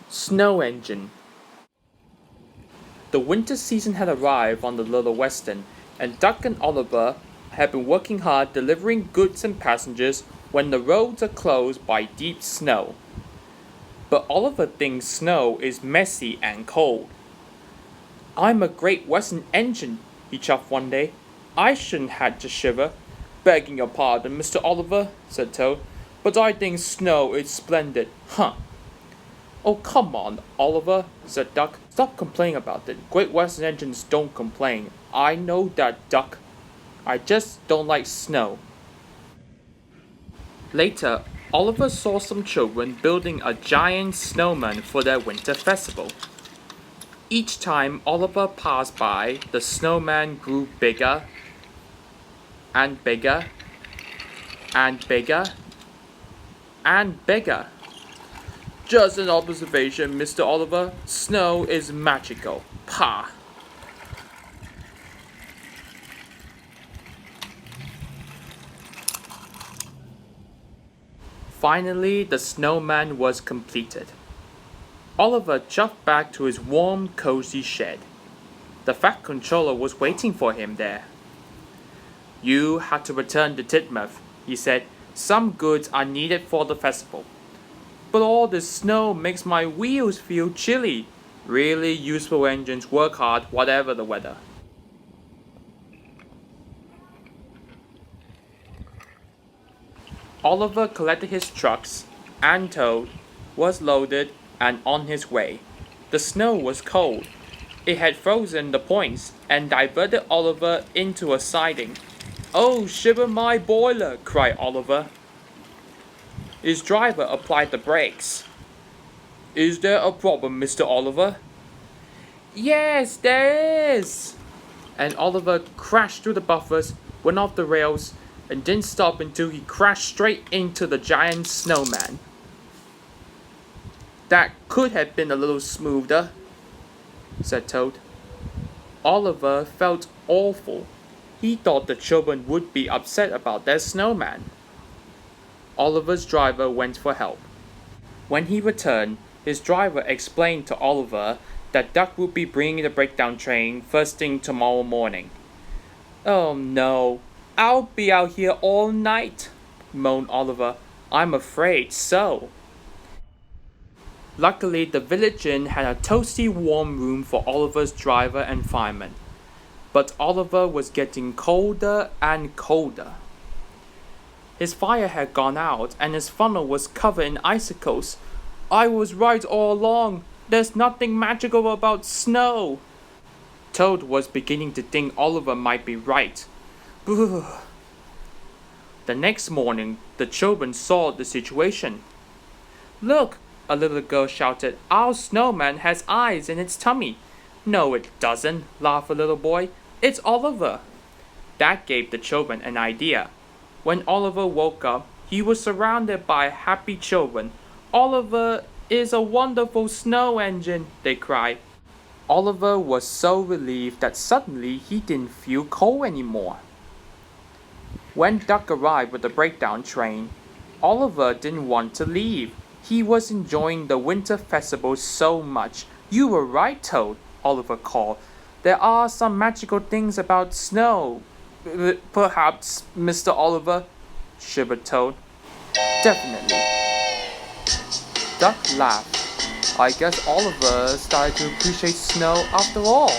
Snow engine. The winter season had arrived on the Little Western, and Duck and Oliver had been working hard delivering goods and passengers when the roads are closed by deep snow. But Oliver thinks snow is messy and cold. "I'm a Great Western engine," he chuffed one day. "I shouldn't have to shiver." "Begging your pardon, Mr. Oliver," said Toad, "but I think snow is splendid." "Huh." "Oh, come on, Oliver," said Duck. "Stop complaining about it. Great Western engines don't complain. I know that, Duck. I just don't like snow." Later, Oliver saw some children building a giant snowman for their winter festival. Each time Oliver passed by, the snowman grew bigger and bigger and bigger and bigger. "Just an observation, Mr. Oliver. Snow is magical. Pah!" Finally, the snowman was completed. Oliver jumped back to his warm, cozy shed. The Fat Controller was waiting for him there. "You had to return to Titmuth," he said. "Some goods are needed for the festival." "But all this snow makes my wheels feel chilly." "Really useful engines work hard whatever the weather." Oliver collected his trucks, and Toad was loaded and on his way. The snow was cold. It had frozen the points and diverted Oliver into a siding. "Oh, shiver my boiler!" cried Oliver. His driver applied the brakes. "Is there a problem, Mr. Oliver?" "Yes, there is!" And Oliver crashed through the buffers, went off the rails, and didn't stop until he crashed straight into the giant snowman. "That could have been a little smoother," said Toad. Oliver felt awful. He thought the children would be upset about their snowman. Oliver's driver went for help. When he returned, his driver explained to Oliver that Duck would be bringing the breakdown train first thing tomorrow morning. "Oh no, I'll be out here all night," moaned Oliver. "I'm afraid so." Luckily, the village inn had a toasty warm room for Oliver's driver and fireman. But Oliver was getting colder and colder. His fire had gone out and his funnel was covered in icicles. "I was right all along. There's nothing magical about snow." Toad was beginning to think Oliver might be right. The next morning, the children saw the situation. "Look," a little girl shouted, "our snowman has eyes in its tummy." "No, it doesn't," laughed a little boy. "It's Oliver." That gave the children an idea. When Oliver woke up, he was surrounded by happy children. "Oliver is a wonderful snow engine," they cried. Oliver was so relieved that suddenly he didn't feel cold anymore. When Duck arrived with the breakdown train, Oliver didn't want to leave. He was enjoying the winter festival so much. "You were right, Toad," Oliver called. "There are some magical things about snow." "Perhaps, Mr. Oliver," shivered Toad. "Definitely." Duck laughed. "I guess Oliver started to appreciate snow after all."